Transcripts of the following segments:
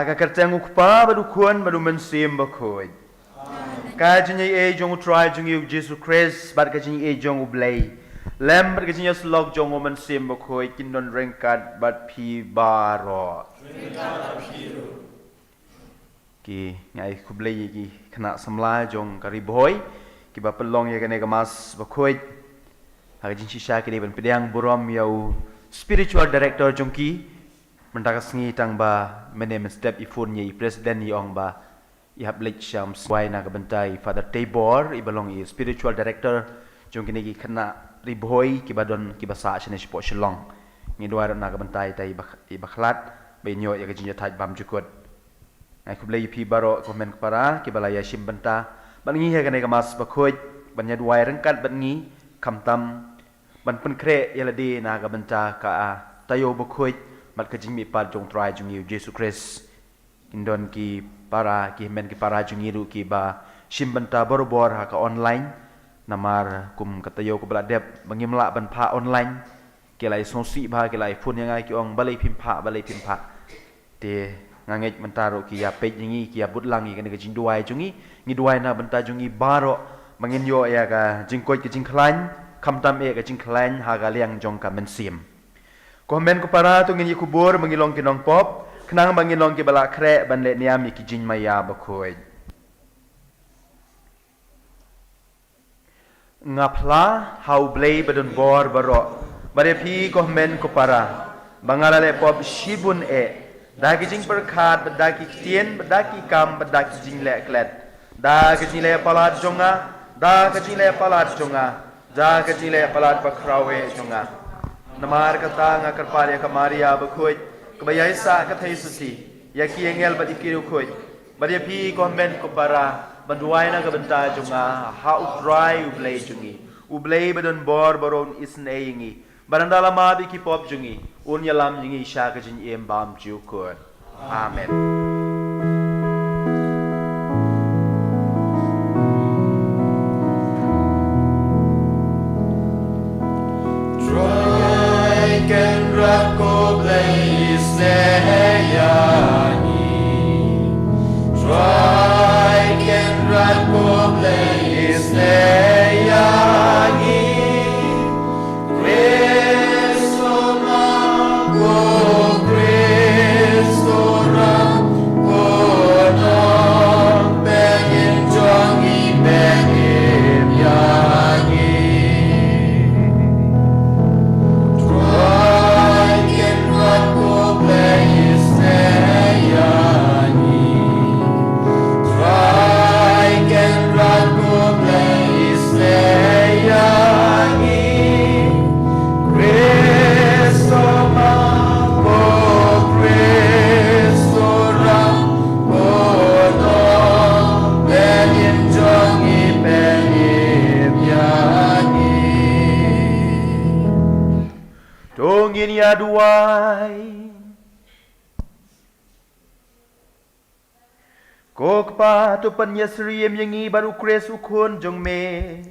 Haka kerteng ukpa badu kuan badu mensim bakoi. Kajinyi jong utrai jong yu Jesus Christ bat kajinyi jong ublay. Lem bat kajinyi slog jong o mensim bakoi kindon rengkat bat pi baro. Ki ngai kublay ki kena semla jong kariboy ki ba pelong ya kene kemas bakoi. Haka jinsi sya ki ban pedang buram yau spiritual director jong ki mendakas ngi tang ba menem step ifun ye presiden ni ong ba i hab lech sham swai na ka bentai Father Tabor i balong i spiritual director jong kini ki kena riboy ki badon ki basa chene spo shlong ngi dwar na ka bentai tai i bakhlat be nyo ya ka jinja thaj bam jukut ai kublai pi baro komen para ki balaya shim benta ban ngi he ka ne ka mas bakhoj ban nya dwai rengkat ban ngi khamtam ban pen kre yaladi na ka benta ka tayo bakhoj mat kajing mi pat jong try jong yu Jesus Christ indon ki para ki men ki para jong yu ki ba shimbanta borobor ha ka online namar kum katayo ko bladep bangimla ban pha online ki lai sosi ba ki lai phun yang ai ki ong balai pimpa te ngangej mentaro ki ya pej ngi ki ya butlang ki ne kajing duai jong ngi duai na banta jong i baro mangin yo ya ka jingkoi ki jing klan kamtam e ka jing klan ha ga liang jong ka mensim komen ko para tu ngin kubur mangilong kinong pop kenang mangilong ki bala kre ban le niam ki jin maya bakoi ngapla hau blay badon bor baro bare pi komen ko para bangala le pop shibun da ki jing perkhat da ki tien da ki kam da ki jing le klet da ki jing le palat jonga da ki jing le palat jonga da ki jing le palat bakrawe jonga namar kata nga karpalya kamaria bakhoy kabayai sa kathai susi yaki engel badi kiru khoy badi pi comment ko para banduai na kabanta junga ha uprai ublay jungi ublay badon bor baron isne yingi barandala ma bi ki pop jungi unyalam yingi sha ka jin em bam ju ko amen. Ko blaze yani try can run ko blaze yani Cristo mango Cristo rango no begin jongi begin yani Tongin ya duai Kokpa tu penyesriem yangi baru kres ukun jong me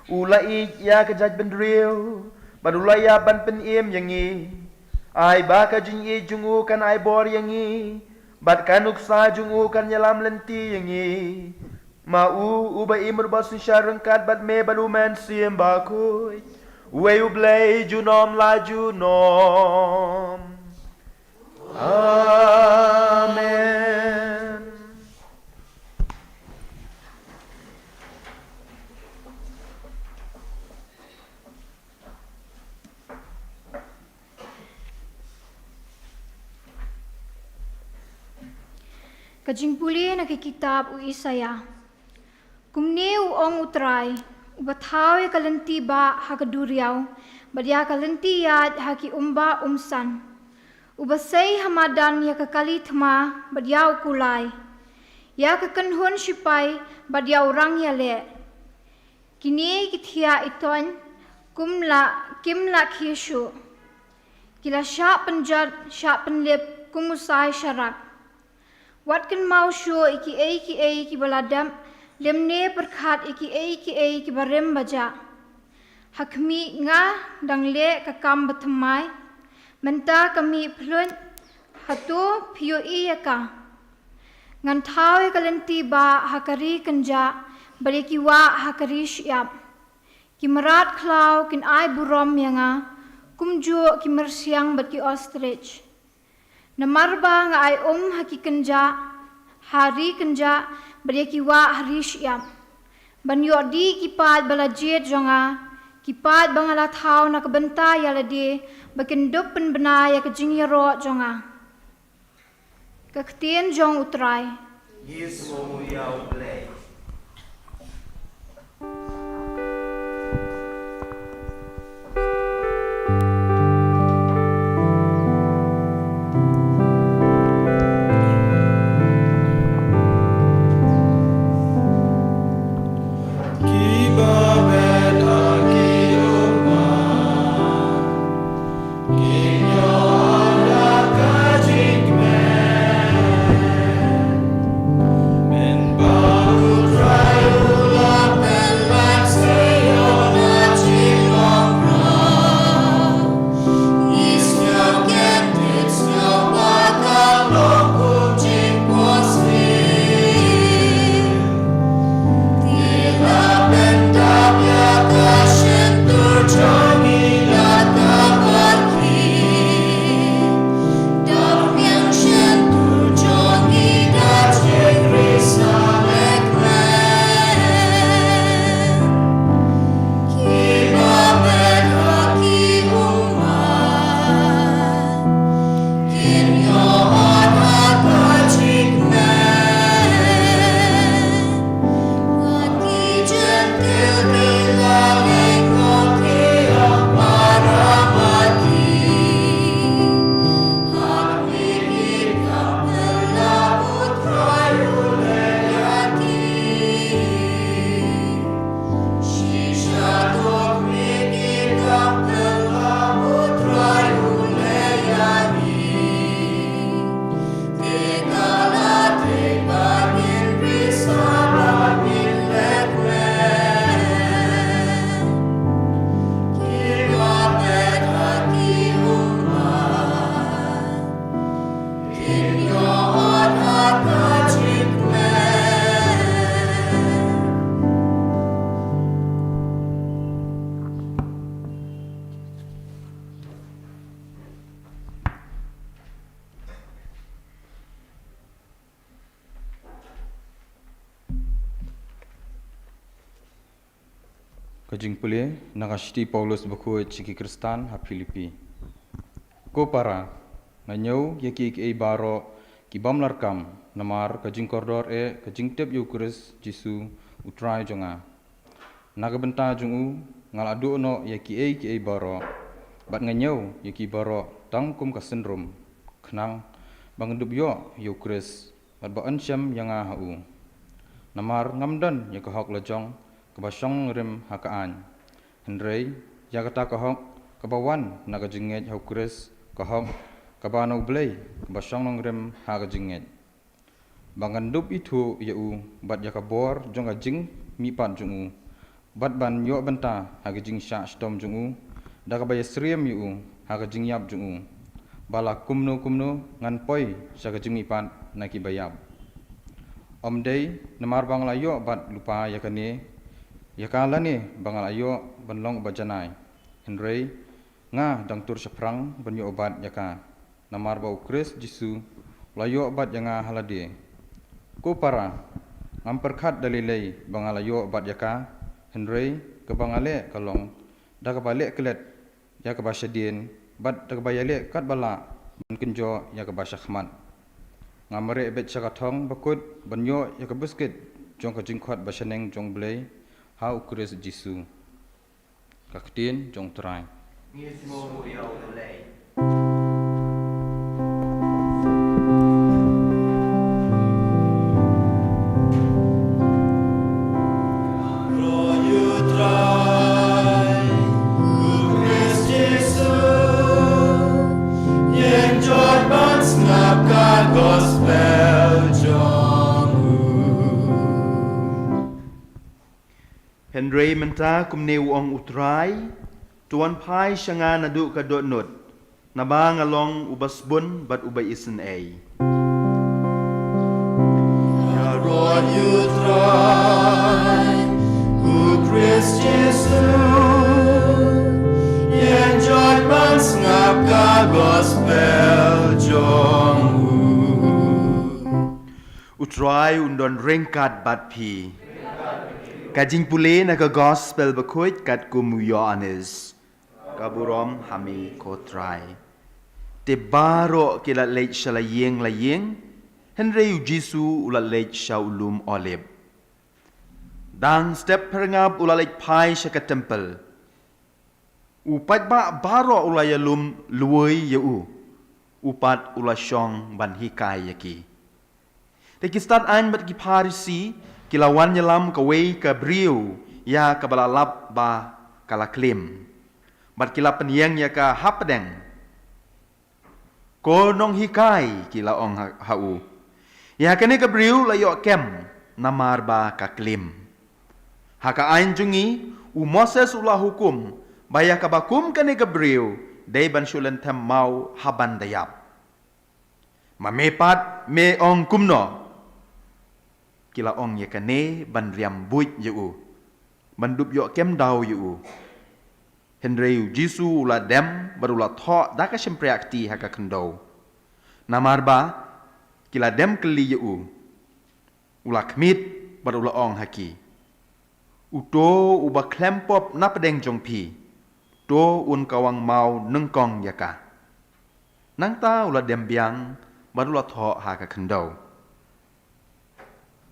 ulai ya kejaj bendriu baru laya ban penim yangi ai ba ka jing e jungu kan ai bor yangi bat kanuk sa jungu kan nyalam lenti yangi mau uba imur basu syarengkat bat me baru men sim bakoi Weu blay junom la junom. Amen. Kajing puli na kikitab u Isaya. Kumni u ong utray. Ubatawe kalanti ba hakaduriaw, badya kalanti yad haki umba umsan. Ubasay hamadan ya kakalithma badyaw kulay. Ya kakanhon sipay badyaw rang yale. Kini kithiya iton kimla kishu. Kila sya penjad sya penlip kumusay syarak. Watkan mau syo iki baladam lemne perkhat iki barem baja hakmi nga dangle kakam batmai menta kami plun hatu pio iyaka Ngan tawe kalenti ba hakari kenja bari kiwa hakari syap. Kimerat klau kin ai burom yanga kumju kimersiang bat ki ostrich. Namarba nga ai haki kenja hari kenja bari kiwa hari syap. Banyo di kipad balajet jonga kipad bangala thau na kabenta yala di bakindup penbena ya kejing yaro jonga. Kaktian jong utrai. Yesu yau play. Kajing pulih nakashti Paulus bakoi ciki Kristan ha Filipi. Ko para nganyau yaki ki baro ki bam larkam namar kajing kordor kajing tep Eucharis Jisu utrai jonga. Naga benta jungu ngal adu no yaki ki baro bat nganyau yaki baro tangkum ka sindrom kenang bangendup yo Eucharis bat ba ansyam yanga hau. Namar ngamdan yakahok lejong kabasong rim hakaan. Henry, yakata kahok kabawan nakajinget Eucharis kahok kabano blay kabasong nong rim hakajinget. Bangandup itu yau bat yakabor jong kajing mipat jungu. Bat ban yo benta hakajing syak stom jungu. Dakabaya sriem yau hakajing yap jungu. Bala kumno ngan poi sakajing mipat nakibayap. Om day namar bangla yo bat lupa yakane yakala ni bangal ayo banlong bajanai. Henry nga dang tur seprang banyo obat yaka. Namar bau Kris Jisu layo obat yanga halade. Ko para ngamperkat dalilai bangal ayo obat yaka. Henry ke bangale kalong dak balik kelet ya ke basyadien bat dak bayale kat bala kenjo ya ke basyahmat. Ngamare bet syakatong bakut banyo ya ke buskit jong ke jingkot basyaneng jong blay. Hau Kris Jisu. Kaktin jong terai. Yesu yau play. Henry menta kumneu ong utrai, tuan pai syanga nadu kadot not, nabang along ubasbun bat ubay isen ay. utrai ku Christ Jesus yen joy man ngap ka gospel jong Utrai undon ringkat bat pi. Kajing pule na ka gospel bakuit kat kumu Yohanes. Kaburom hami kotrai. Te baro kila leit shalayeng layeng. Henry Jisu ula leit shaulum olib. Dang step perngap ula leit pai shaka temple. Upat ba baro ula yalum luwai yau. Upat ula shong ban hikai yaki. Te kistat an bat ki parisi kilawan nyelam kawai ke briu ya ke balalap ba kala klim. Bat kila penyeng ya ke hapdeng. Ko nong hikai kila ong hau. Ya kene ke briu layo kem namar ba ka klim. Haka ain jungi u Moses ulah hukum baya ka bakum kene ke briu dai ban shulen tem mau haban dayap. Mamepat me ong kumno. Kila ong ye kane ban riam buit yu ban dup yo kem dau yu Henry Jisu ula dem barula tho daka sempreakti haka kendo namarba kila dem keli yu ula kmit barula ong haki uto uba klempop napdeng jongpi to un kawang mau nengkong yaka nangta ula dem biang barula tho haka kendo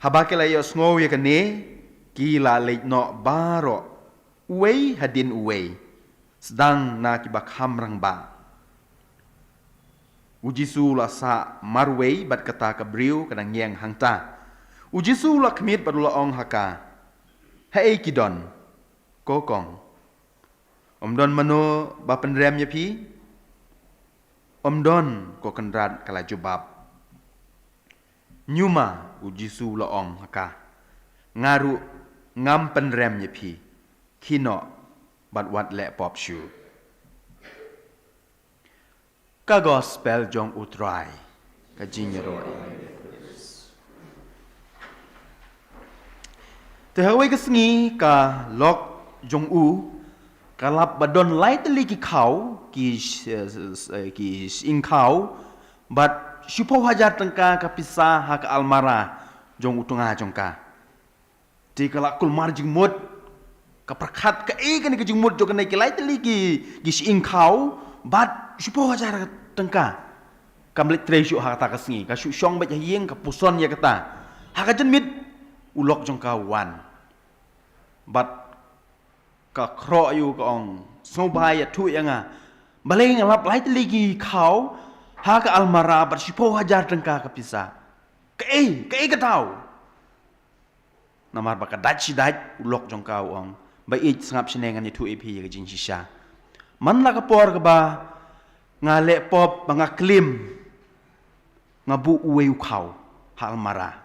Habakela yo sngow ya kane kila leit no baro uwei hadin uwei sedang na kibak hamrang ba Ujisu la sa marwei bat kata kabriu kadang yang hangta Ujisu la kmit badula ong haka hei kidon kokong Omdon mano ba penrem ya pi Omdon ko kendrat kala jubab Nyuma ujisu laong haka ngaru ngam penrem nyepi kino bat wat le pop shu ka gospel jong utrai ka jinyero te hawe kesngi ka lok jong u kalap badon lightly ki khau ki ing khau bat Syupo hajar tengka kapisah hak almara jong utunga jongka. Ti kala kul marjing mut ka perkhat ka e kan ke jing mut jong kanai kelai teli ki sing khau bat syupo hajar tengka. Kamlet tresu hak ta kasngi ka syu syong ba hieng ka puson ya kata. Hak jen mit ulok jongka wan. Bat ka kro yu ka ong sobai ya tu yanga. Baleng lap lai teli ki khau Haka almara bersipo hajar tengka kapisa. Ke tau. Namar baka dachi dach ulok jong kau ong. Ba ich sangap sinengan itu epi ya jing sisa. Man la kapor ka ba ngale pop banga klim. Ngabu uwe ukau ha almara.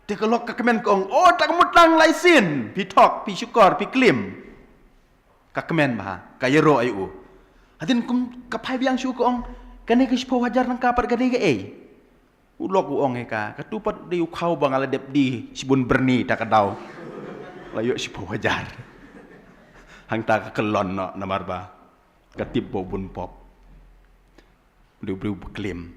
Te kalok ka kemen kong oh tak mutang laisin pi tok pi syukor pi klim. Ka kemen ba ka yero ayu. Hatin kum kapai biang syu kong Kani kispo wajar nang kapar gani ke Ulok uong eka katupat di ukau bangala dep di sibun berni tak kadau. Layo sipo wajar. Hang ta kelon no namarba. Katip bobun pop. Beliau klim.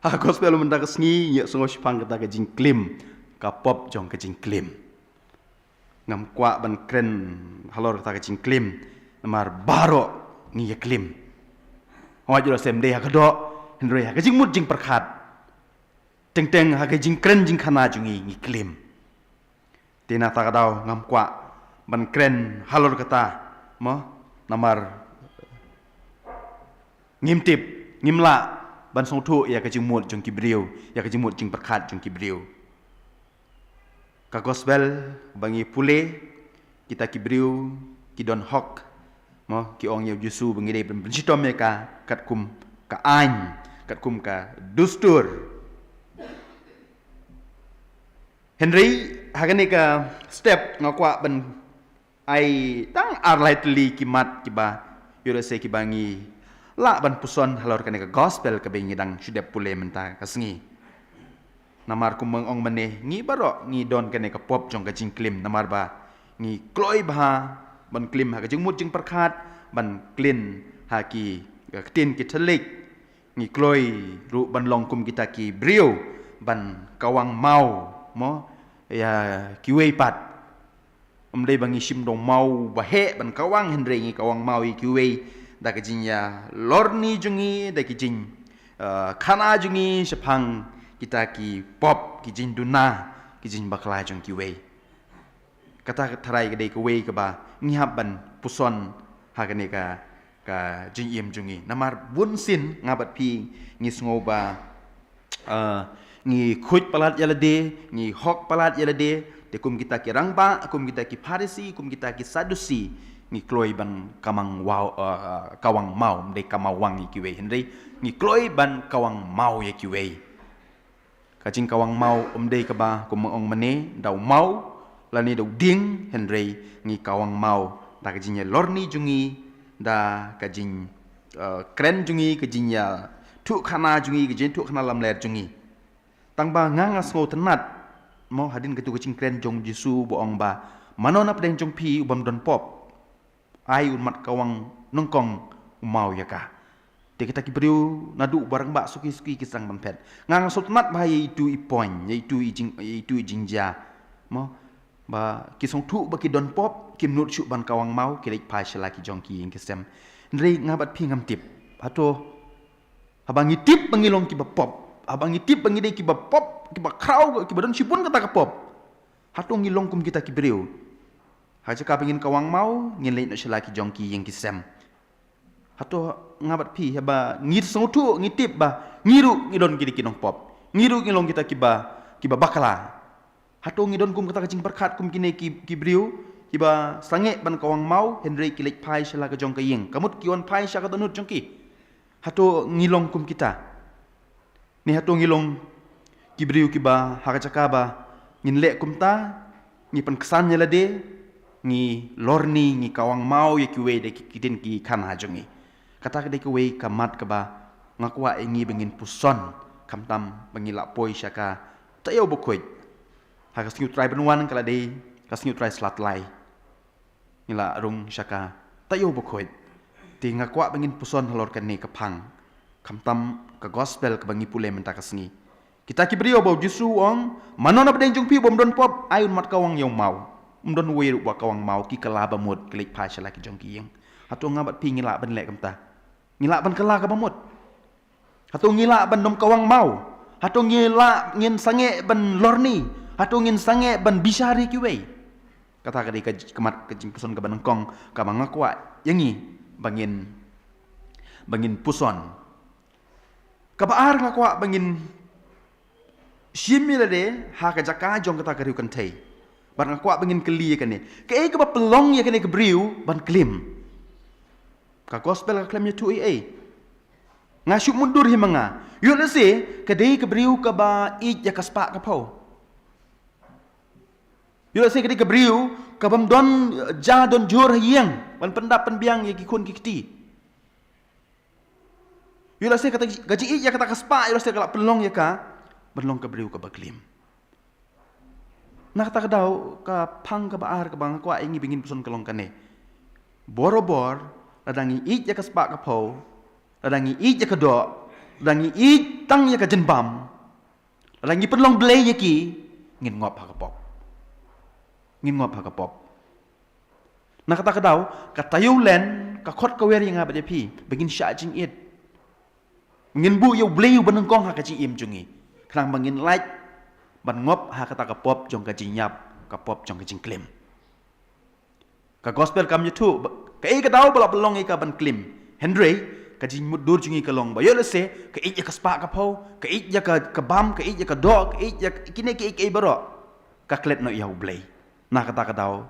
Ha gospel mendak sngi nya songo sipang kata ke jing klim. Ka pop jong ke jing klim. Ngam kwa ban kren halor kata ke jing klim. Namar baro ni klim. Wajib sem deh kadok Henry ha jing mut jing perkhat teng ha jing kren jing khana jungi ngi klim tina ta kadau ngam kwa ban kren halor kata mo namar ngimtip ngimla ban song thu ya jing mut jong kibriu ya jing mut jing perkhat jong kibriu ka gospel bangi pule kita kibriu kidon hok mo ki ong ye Yesu bengide bencito mereka kat kum ka an kat kum ka dustur Henry hagani ka step ngakwa ben ai tang arlightly kimat kiba yura se kibangi la ban puson halor kane ka gospel ka bengi dang sudah pule menta kasngi namar kumeng ong mane ngi barok ngi don kene ka pop jong ka jing klim namar ba ngi kloi ba ban klim ha ka jing mut jing perkhat ban klin ha ki tin ki thalik ngi kloi ru ban long kum kita ki brio ban kawang mau mo ya ki wei pat dei bangi sim dong mau ba he ban kawang henre ngi kawang mau ki wei da ka jing ya lorni jungi da ki jing khana jungi sepang kita ki pop ki jing duna ki jing bakla jong ki wei kata tharai ka dei ka wei ka ba ngi hab ban puson ha ka ne ka jing yem jungi namar bun sin ngabat pi ngi sngo ba ngi khut palat yalade ngi hok palat yalade te kum kita ki rangba kum kita ki farisi kum kita ki sadusi ngi kloi ban kamang wow kawang mau de kamawang ki wei henry ngi kloi ban kawang mau ye ki wei kajing kawang mau de ka ba kum ong mane dau mau lani dau ding henry ngi kawang mau da kajing ya lorni jungi da kajing kren jungi kajing ya thu khana jungi kajing thu khana lam ler jungi tang ba ngang asgo tenat mo hadin ketu kajing kren jong jisu bo ong ba mano na pedeng jong pi ubam don pop ai umat kawang nongkong mau ya ka te kita ki beriu nadu barang ba suki-suki kisang banpet ngang sultanat ba itu ipoin yaitu ijing ja mo ba kisong thu ba ki don pop kim nut chu ban kawang mau ki lek pa shala ki jong ki ing kisem ndrei ngabat pi ngam tip hato abangi tip bangilong ki ba pop abangi tip bangi dei ki ba pop ki ba kraw ki ba don sipun kata ka pop hato ngilong kum kita ki beriu haja ka pengin kawang mau ngilei na shala ki jong ki ing kisem hato ngabat pi haba ngit songutu ngitip ba ngiru ngidon kidi kinong pop ngiru ngilong kita kiba bakala hato ngidon kum kata kacing perkhat kum kine ki briu kiba sange ban kawang mau henry kilek pai shala ka jong ka ying kamut kion pai sha ka donut jong ki hato ngilong kum kita ni hato ngilong ki briu kiba hakachaka ba ngin lek kum ta ngi pan kesan nyalade ngi lorni ngi kawang mau ye ki we de kitin ki kana jongi kata ke de ki we kamat ka ba ngakwa ngi bengin puson kamtam bengila poi syaka tayo bokoi ha kasnyu try benwan kala de kasnyu try slat lai ngila rung syaka tayo bokoi ti ngakwa bengin puson halor kan ne kapang kamtam ka gospel ka bangi pule menta kasngi kita ki brio bau jisu ong manona bedeng jung pi bom don pop ayun mat kawang yong mau don we ru kawang mau ki kala ba mot klik pa shala ki jong ki yeng hatu ngabat pi ngila ban lek kamta ngila ban kala ka ba mot hatu ngila ban dom kawang mau hatu ngila ngin sange ban lorni hatu ngin sange ban bisari ki we kata ka di ka kemat ke jing puson ka ban kong ka mangakwa yengi bangin puson ka baar ngakwa bangin shimila de ha ka jaka jong kata ka riu kan thei ban ngakwa bangin keli kan ni ke e ka ba pelong ye kan ni ke briu ban klim ka gospel ka klim ye tu e ngasuk mundur hi manga yo le se ka dei ka briu ka ba i ya ka spa ka pau yo le se ka dei ka briu ka bam don ja don jur hiang ban pendap pen biang ye ki kun ki kti yo le se ka gaji i ya ka ta ka spa yo le se ka pelong ye ka ban ka briu ka ba klim nak tak daw ka pang ka baar ka bang ko ay ngi bingin puson kalong kane borobor ladangi ij ya ka spa ka po ladangi ij ya ka do ladangi ij tang ya ka jenbam ladangi penlong blay ya ki ngin ngop ha ka pop ngin ngop ha ka pop nak tak daw ka tayulen ka khot ka wer yang abade pi bingin sha jing it ngin bu yo blay ban kong ha ka ji im jungi klang bangin like ban ngop ha kata ka pop jong ka jinyap ka pop jong ka jing klim ka gospel kam yutu ka e ka daw bala belong e ka ban klim henry ka jing mudur jungi ka long ba yo le se ka e ka spa ka pau ka e ya ka bam ka e ya ka dog ka e ya kine ki e baro ka klet no yaw blay na kata ka daw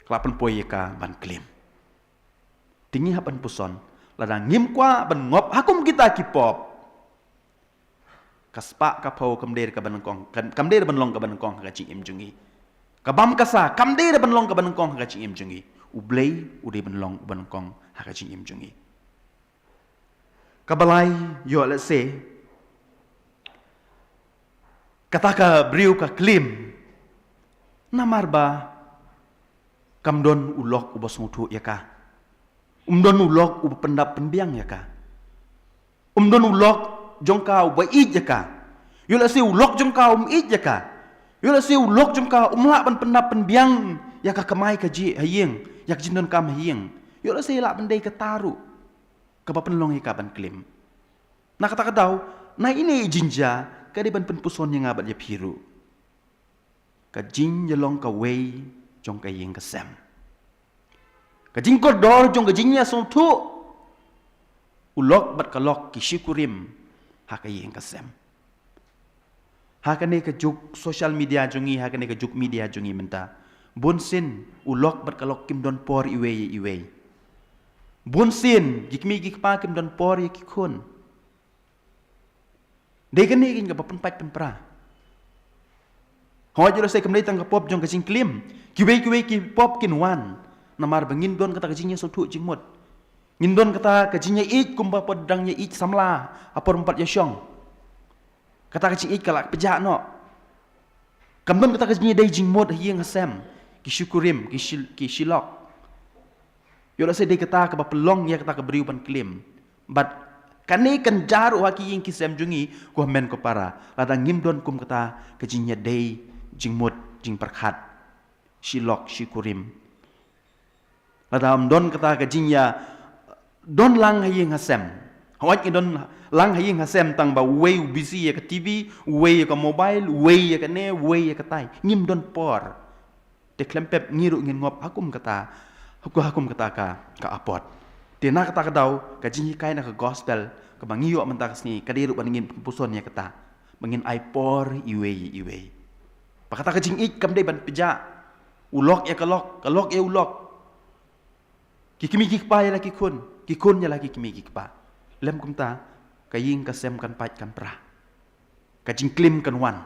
klapan poy ka ban klim tingi hapan puson ladang ngim kwa ban ngop hakum kita ki pop kaspa ka pau kamder ka banengkong kamder banlong ka banengkong ka chi im jungi kabam kasa kamder banlong ka banengkong ka chi im jungi ublay ude banlong banengkong ka chi im jungi kabalai yo let's say kata ka beriu ka klim namar ba kamdon ulok ubos ngutu ya ka don ulok ub pendap penbiang ya ka don ulok jongkau ba ij ya ka yula si ulok jongkau ij ya ka yula si ulok jongkau lak ban pendap penbiang ya ka kemai ka ji hayeng yak jindon kam hayeng yula si lak bendai ka taru ka ba penlong ya ka ban klim na kata kadau na ini jinja ka di ban penpuson yang abat ya piru ka jin yelong ka wei jong ka yeng ka sem ka jin kodor jong ka jinnya song tu ulok bat ka lok ki shikurim ha ka yeng ka sem ha ka ne ka juk social media jongi ha ka ne ka juk media jongi menta bun sin ulok bat ka lok kim don por iwe bun sin gikmi gikpa kim don por ye ki kun dei ka ne kin ka papan pat pen pra hoi jelo sai kamlei tang ka pop jong ka jing klim kiwe ki pop kin wan namar bangin don kata ka jingnya so tu jingmot ngin don kata ka jingnya ik kumba podang nya ik samla apor empat ya syong kata ka jing ik kalak pejak no kamdon kata ka jingnya dei jingmot hieng hasem ki syukurim ki shilok yo la sai dei kata ka ba pelong ya kata ka beriu pan klim but kane kan jaru haki ying kisem jungi ko men ko para lada ngim don kum kata ka jingnya dei jingmot jing perkhat shilok shikurim lada don kata ka jingnya don lang haying hasem hawat don lang haying hasem tang ba way busy ya ka TV way ya ka mobile way ya ka ne way ya ka tai ngim don por te klempep ngiru ngin ngop hakum kata ka apot Tina kata kadau kajing kai na ka gospel ka bangiyo menta kasni kadiru baningin puson ya kata bangin aipor iwe pakata kajing ik kam dei ban peja ulok ya kalok ya ulok kikimi kikpa ya laki kun ya laki kimi kikpa lem kumta kaying kasem kan pat kan pra kajing klim kan wan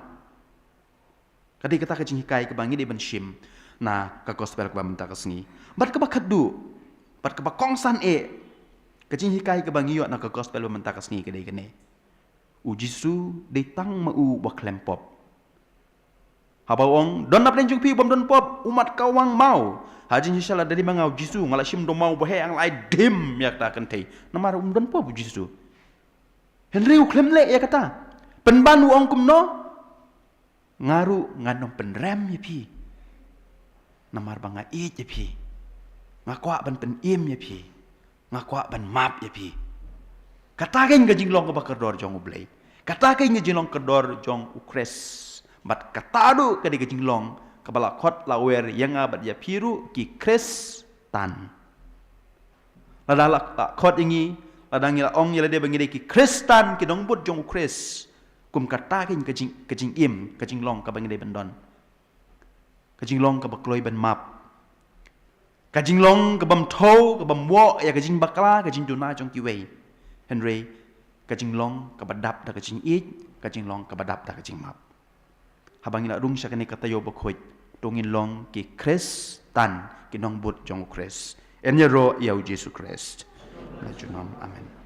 kadi kata kajing kai ka bangi dei ban shim na ka gospel ka menta kasni bat ka bakadu pat ka kongsan kajing hikai ka bangiyo na ka gospel mentakas ni kadai kene ujisu de tang mau ba klempop habawong don na plen pi bom don pop umat kawang mau hajin hisala dari mangau jisu ngala sim do mau bahe ang lai dim yak ta kan tei namar don pop jisu henry klemle ya kata penban uong kumno ngaru nganom penrem ya pi namar banga i ya pi ngakwa ban pen im ya pi ngakwa ban map ya pi katakin gajing long ka bakador jong ublay katakin gajing long kador jong ukres bat katadu kadi gajing long kabala khot lawer yang abat ya piru ki kristan ladalak ta khot ingi ladang ila ong ila de bangi ki kristan ki dong bud jong ukres kum katakin gajing im gajing long ka bangi de bandon gajing long ka bakloi ban map kajing long kabam thau kabam wo ya kajing bakla kajing duna jong kiwei henry kajing long kabadap da kajing ik kajing long kabadap da kajing map habangila rung syakane katayo bakhoi tongin long ki kristan ki nong but jong kris enya ro ya Jesus Christ najunom amen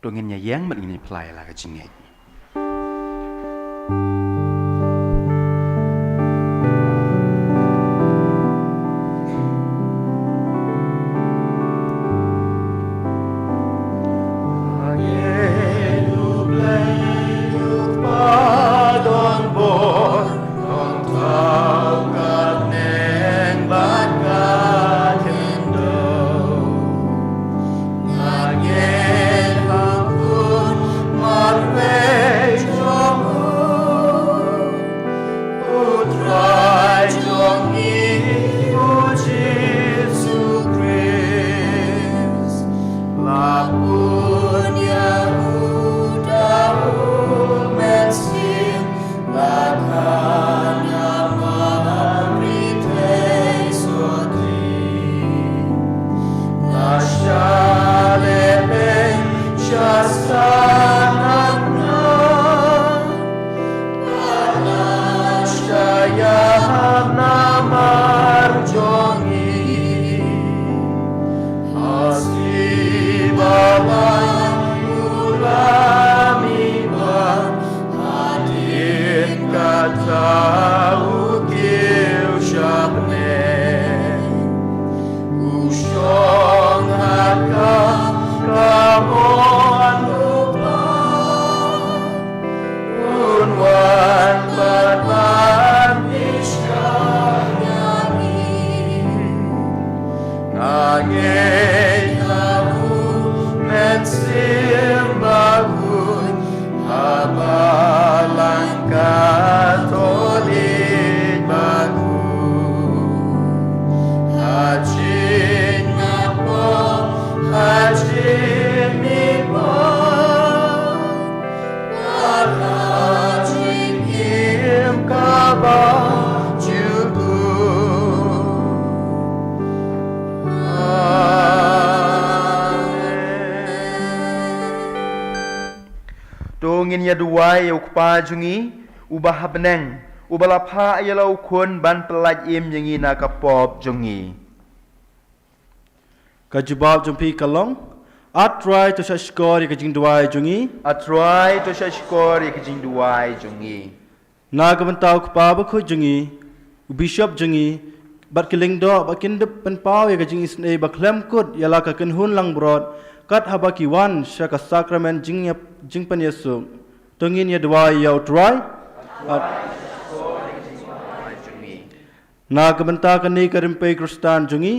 Tungin yang begini pelai lah kecingnya. Marve kata ukil syabne usyong haka kamoan lupa unwan batman isyanyani ngangay kamu mensimbagun abalang katolik bagu hajin ngapo hajin mipo hajin im kabah jugu Tungin ya duai ukpa jungi ubah beneng ubalapha ayalau kun ban pelaj im yangi na kapop jungi Kajubab jumpi kalong atrai to shashkor kajing duai jungi atrai to shashkor ikjing duai jungi na kabantau kpa bakhu jungi bishop jungi bat kiling do bakin dep pen pau kajing isne baklem kut yala ka kenhun lang brod kat habaki wan syaka sakramen jing pen yesu tungin ya duai ya utrai na kabanta kani karimpe kristan jungi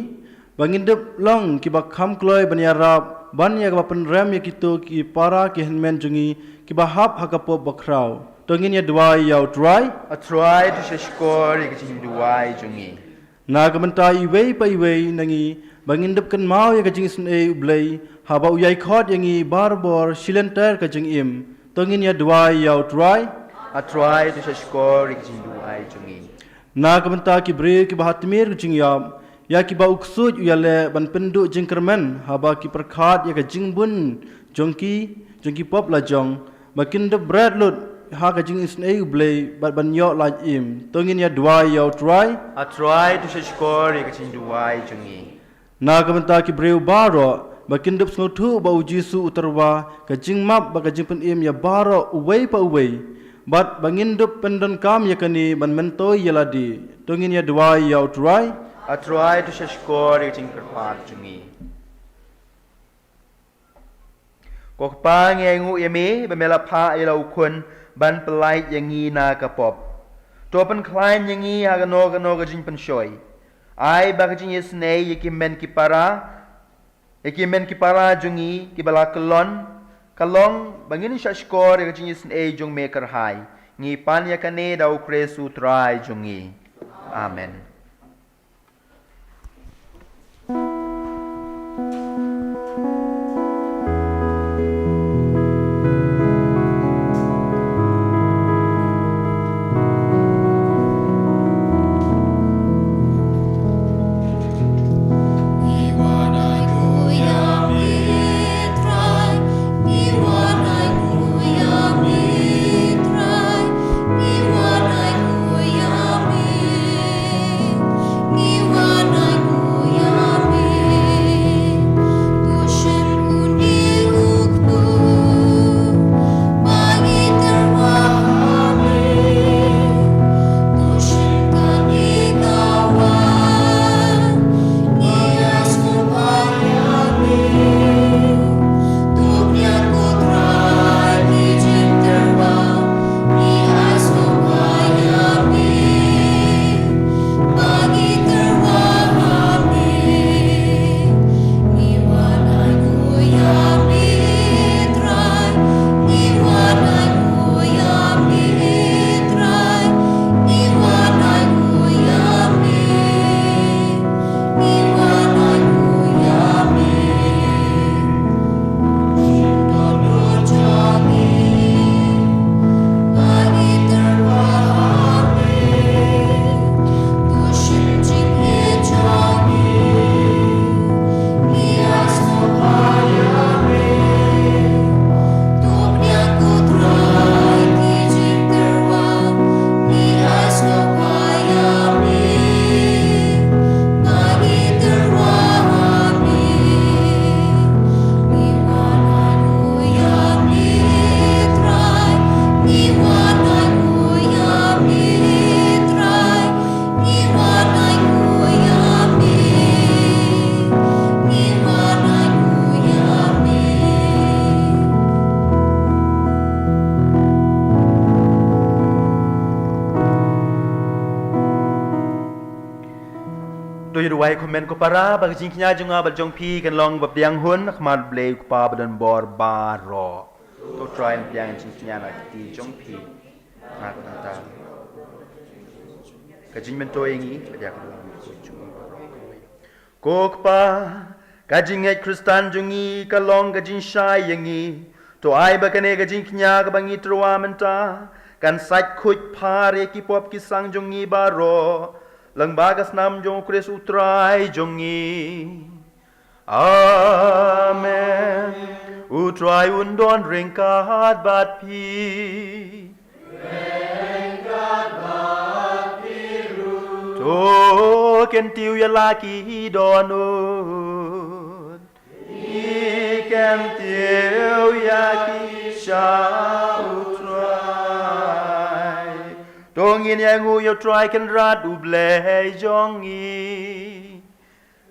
bangin dep long ki bak kham kloi banyarab ban ya bapen ram ya kitu ki para ki henmen jungi ki bahap hakapo bakrau tungin ya duai ya utrai atrai to shashkor ikjing duai jungi na kabanta iwei pa iwei nangi bangin dep kan mau ya kajing isne ublei haba uyai khot yangi barbor silenter kajing im tungin ya duai ya utrai atrai to shashkor ikjing duai jungi na kabanta ki bre ki bahatmir kajing yam ya ki ba uksud yale ban penduk jing kermen haba ki perkhat ya kajing bun jongki pop la jong bakin de bread lut ha kajing isne ublei bat ban yo la im tungin ya duai ya utrai atrai to shashkor ikjing duai jungi na kabanta ki bre baro bakin dep snotu ba ujisu utarwa kajing map ba kajing pen im ya baro uwei pa uwei bat bangin dep pendon kam ya kani ban mentoi yaladi tungin ya duai ya utrai atrai to shashkor ikjing kerpat jungi kokpa ngengu yemi bemelapha ayalau kun ban pelai yangi na kapop topen klain yangi agano kajing pen shoy ai ba kajing yesne yekimen kipara jungi kibala kalong bangin shashkor kajing yesne jung maker hai ngi pan yakane dau kresu trai jungi amen Iwan yuruai komen ko para bagi jingknya junga bal jong pi kan long bab diang hun khmat blei ko pa badan bor baro to try and yang jingknya na ti jong pi na ko ta ka jing men to ingi ya ko ko pa ka jing ai kristan jungi ka long ka jing shai yangi to ai ba kane ka jingknya ka bangi truwa menta kan sait khuj phare ki pop ki sang jungi baro lang bagas nam jong kres utrai jongi amen utrai undon ringkat bat pi to ken tiu ya laki donut i ken tiu ya ki sha utrai Dongin yang yo try kan rat uble jongi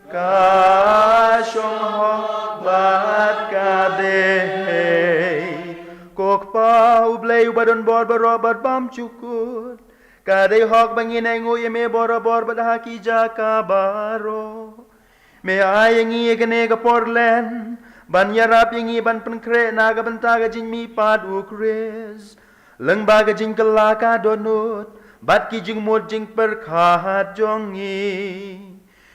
ka shong ho bat ka de kok pa uble ubadon bor barobat bam cukut ka de hok bangin yang ye me bor bad haki jaka baro me ayangi gane ga porlen ban yarap yangi ban penkre naga bentaga jinmi pad ukres Leng baga jing kelaka donut, bat ki jing mod jing perkhat jongi.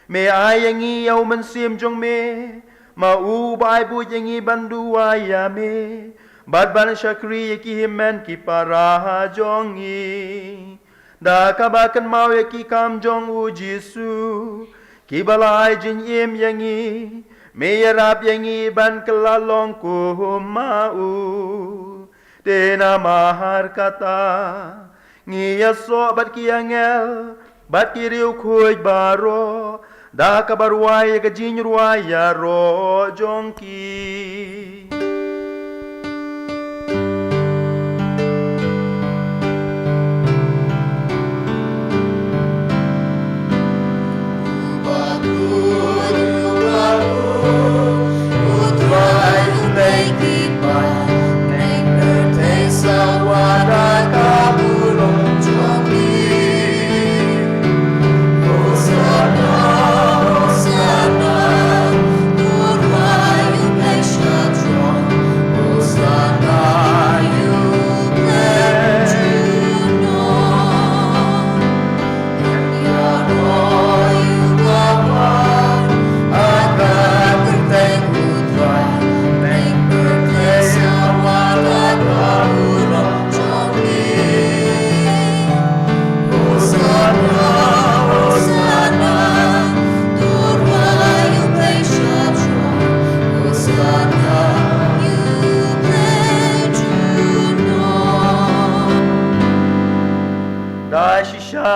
Me ayangi yau mensim jong me, ma u bai bu yangi bandu ayame. Bat ban syakri yaki himen ki para jongi. Da kabakan mau yaki kam jong u jisu, ki balai jing im yangi. Me yarap yangi ban kelalong ku mau. Dena mahar kata ngiya so bat ki angel bat ki riu kuj baro da kabarwai ka jinruaya ro jongki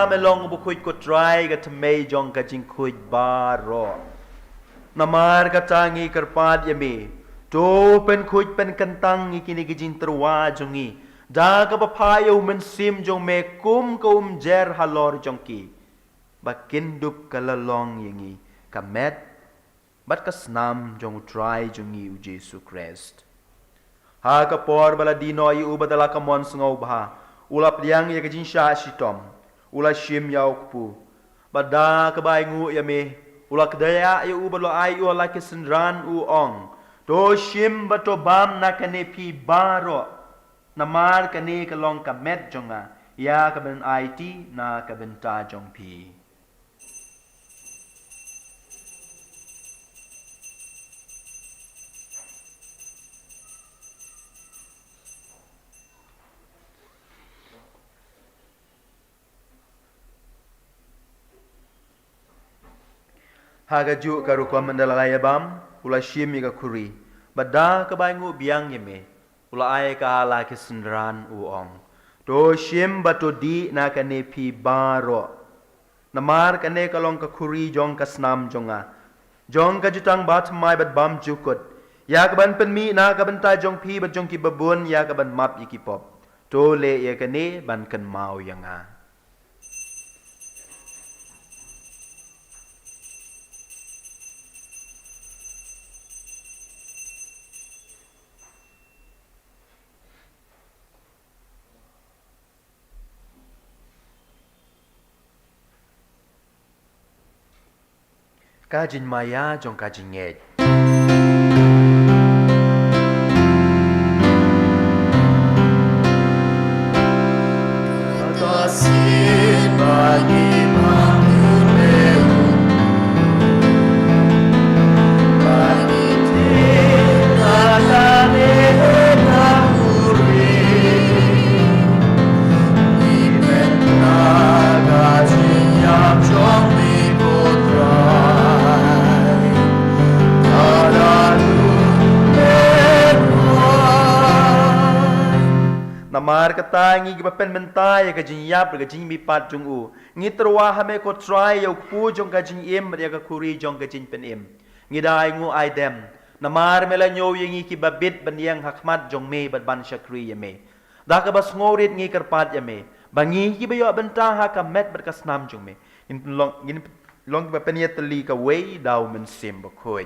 melong bukuit ko try ka tmei jong ka jing kuit baro namar ka tangi karpad yami to pen kuit pen kantang ikini ka jing terwa jongi da ka papayo men sim jong me kum jer halor jongki bakin dup kalalong yangi ka met bat ka snam jong try jongi u Jesu Christ ha ka por bala dino yu badala ka mon sngau bha ulap liang ya ka jing sha shitom ula shim yau kupu bada kebai ngu ya me ula kedaya ya u balo ai u la ke sendran u ong do shim bato bam na kane pi baro namar kane kalong ka met jonga ya ka ben IT na ka ben ta jong pi Hagaju karu kwa mandala bam ula shim ka kuri bada ka baingu biang yeme ula ai ka la ke sendran uong do shim bato di na ka ne pi baro namar ka ne kalong ka kuri jong ka snam jonga jong ka jutang bat mai bat bam jukut ya ka ban pen mi na ka ban ta jong pi bat jong ki babun ya ka ban map iki pop to le ya ka ne ban kan mau yanga kajin maya jong kajin ngej. Kasih bagi mangguleu, bagi tindakan ekahuri, imen nagaji yang jong diputrai, tadanu Namar kata ngi gibapen mentai kajin yap kajin mi pat jong u. Ngi terwa hame ko try yo pu jong kajin im ya ka kuri jong kajin pen im. Ngi dai ngu ai dem. Namar mela nyo yengi ki babit ban yang hakmat jong me bat ban shakri ya me. Da ka bas ngorit ngi karpat ya me. Bangi ki bayo benta ha ka met bat kasnam jong me. In long gibapen ya teli ka way daw men sim ba khoi.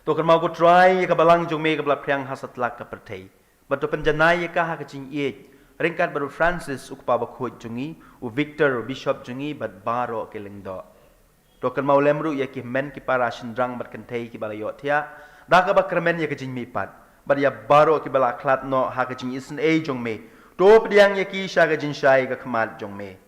To kan mau ko try ka balang jong me ka bla pryang hasat lak ka pertei. Batu penjanai ka ha kacing iet. Ringkat baru Francis ukpa bakhut jungi, u Victor Bishop jungi bat baro kelengdo. Dokan mau lemru ya ki men ki para shindrang bat kentei ki balayo tia. Daka ba kremen ya kacing mipat. Bat ya baro ki bala klat no ha kacing isen e jong me. Do pediang ya ki sha kacing shai ka khamat jong me.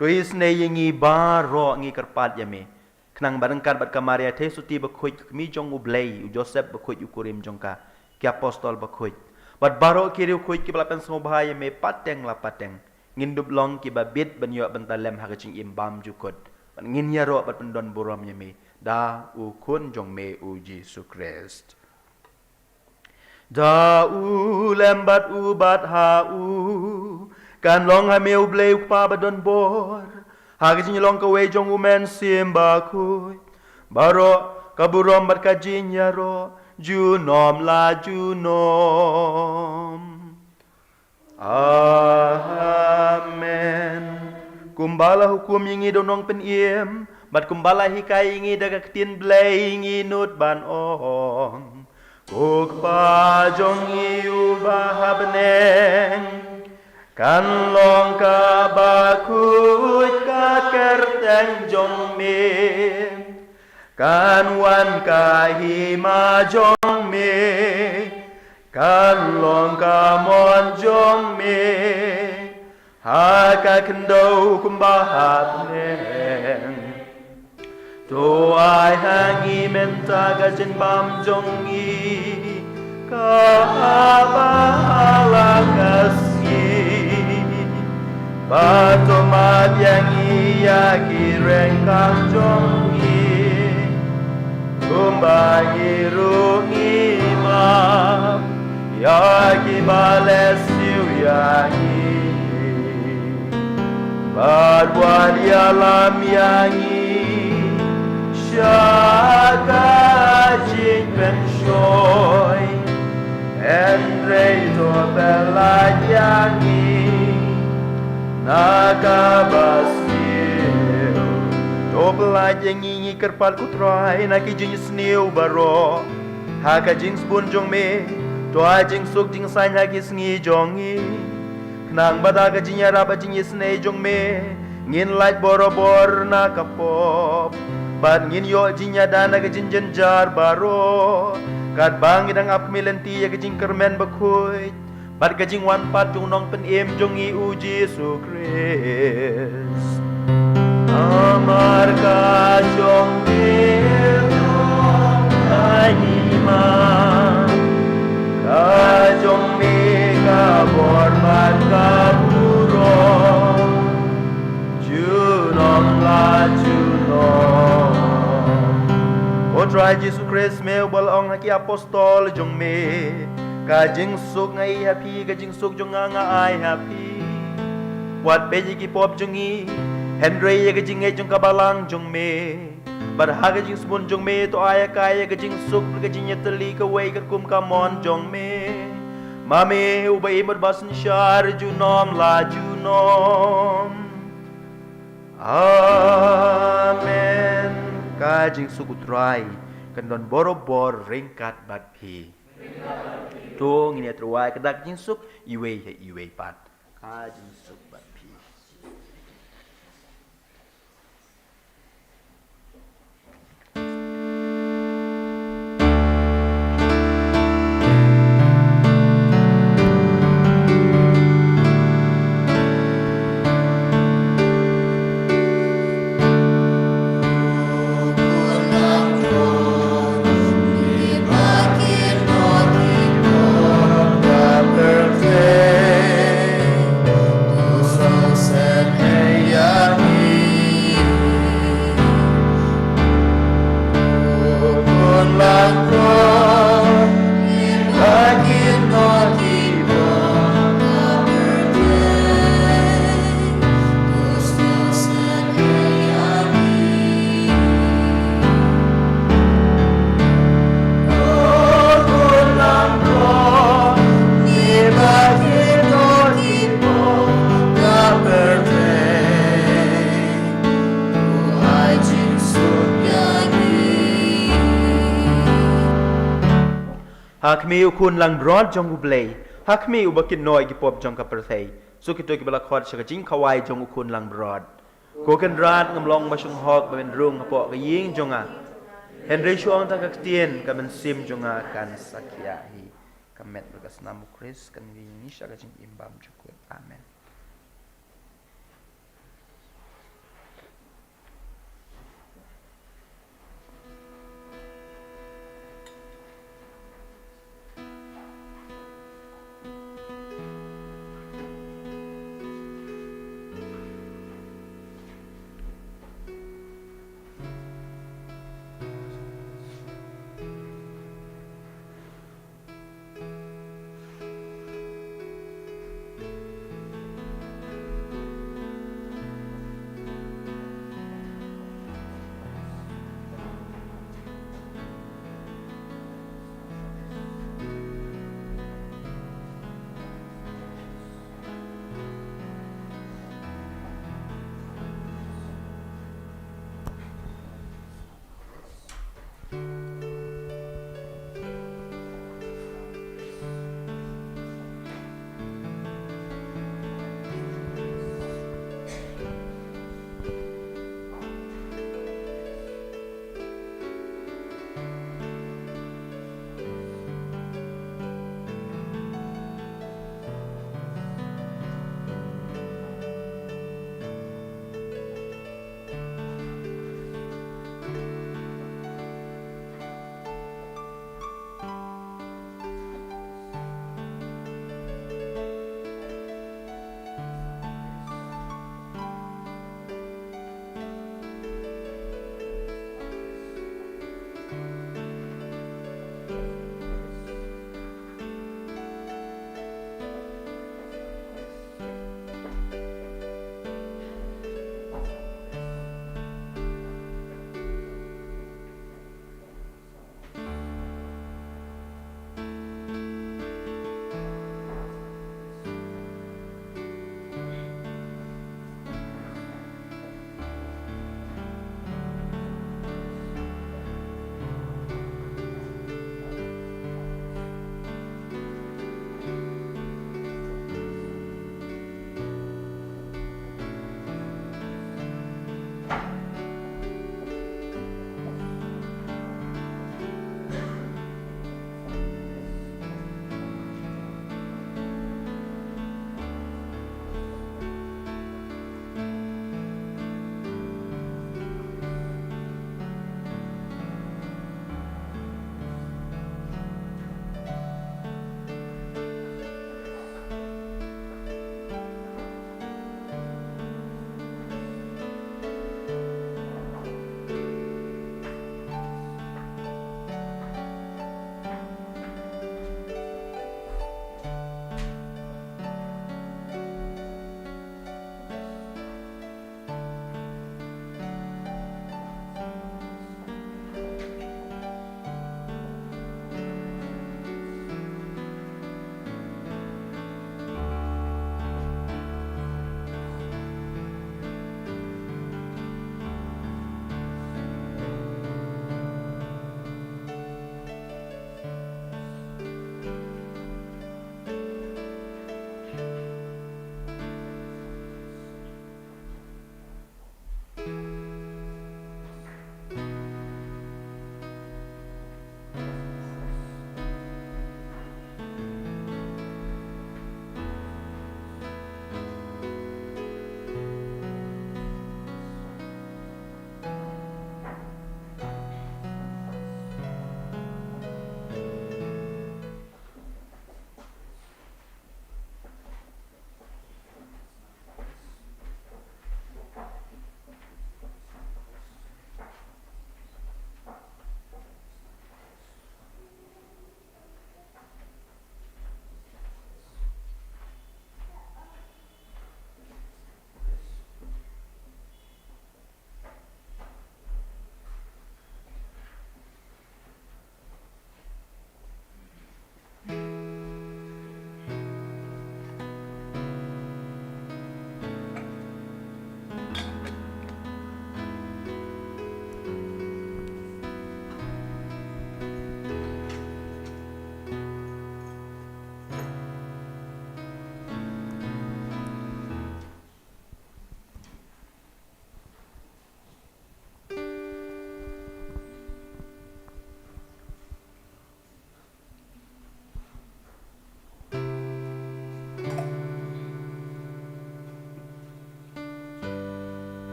Do isen e yengi baro ngi karpat ya me. Kenang barengkat bat kamaria te suti bakhut mi jong u blay, u Joseph bakhut u kurim jong ka. Ki apostol bakhut. Bat baro kiri kuit ki balapan semua bahaya me pateng la pateng. Ngin dub long ki babit ban yo bentalem ha kacing imbam jukut. Bat ngin ya ro bat pendon buram ya me. Da u kun jong me u Jesu Christ. Da u lembat u bat ha u. Kan long ha me u blay pa badon bor. Ha kacing long ka we jong u men simba kuit. Baro kaburom bat kajin ya ro. Junom la junom. Amen. Kumbala hukum yingi donong peniem, bat kumbala hikai yingi daga ketin blay yingi nut ban ong. Kukpa jongi ubah beneng, kan long ka bakut ka kerteng jong me. Kan wan ka hima jong me, kan long ka mon jong me, ha ka kendo kumbahat neng. To ai hangi menta ka jen bam jong i, ka bahala kasih. Bato madyangi ya kireng kang jong i. Kumbangi rungi ma, ya ki balesiu yangi, badwad yalam yangi, syaka jing penshoy,endre to bela yangi, nakabas. Dobla jengi kerpal kutrai na ki jing sniu baro ha ka jing spun jong me to a jing suk jing san ha ki sngi jongi knang bada ka jing yara ba jing snei jong me ngin light borobor na kapop ban ngin yo jing yada na ka jing jenjar baro kat bang idang ap milenti ya ka jing kermen bakhuit bat ka jing wan pat jong nong pen em jong i u Jesu Christ. Amar ka jong me kahima, ka jong me ka bormat ka buro, junom la junom. O try Jesu Christ me balong haki apostol jong me, ka jing suk ngai happy, ka jing suk jong nga ai happy. Wat peji ki pop jong i. Henry ya kajing jong kabalang jong me, barha kajing spun jong me to aya kaya kajing suk kajing yatali ka way kum kamon jong me, mame ubay imod basan syar junom la junom. Amen. Kajing sukutray kandon borobor ringkat bat pi. To ngini atruay kadak jing suk iwe ya iwe pat. Kajing suk bat pi. Hak mi ukun lang broad jong ublay. Hak mi ubakin noy ki pop jong kaperthei. So kito ki balakot sa kajing kawai jong ukun lang broad. Ko kan rat ngamlong basung hok bamen rung hapo ka ying jonga. Henry Shuang ta kaktien kamen sim jonga kan sakyahi. Kamet berkas namu Kris kan ni sya kajing imbam cukup. Amen.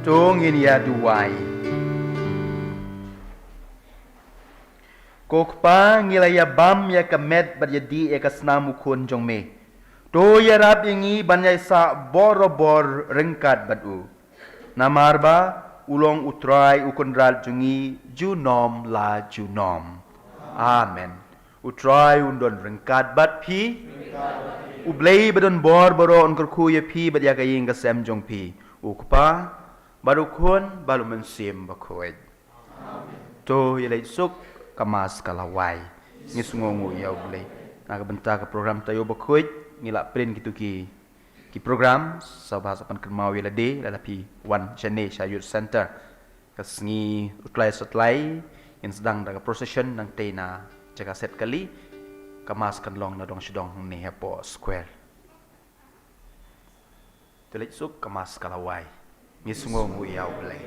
Tungin ya duwai. Kokpa ngilaya bam ya kamet berjadi ya kasnamu kun jong me. To ya rab ingi banyai sa borobor rengkat badu. Namarba ulong utrai ukundral jungi junom la junom. Amen. Utrai undon rengkat bad pi. Ublei badon bor boro on kerku ya pi bad ya kaying kasem jong pi. Ukpa baru kun baru mensim bakoy. To ya lay suk kamas kalawai. Ngisungongu ya ublei. Nakabenta ke program tayo bakoy ngila print gitu ki program sa bahasa pan kermau ya lade lalapi one chane sayur center kasngi utlai setlai yang sedang daga procession nang tena jaga set kali kamas kan long na dong sidong ni hapo square telit suk kamas kalawai ngisungongu ya ublei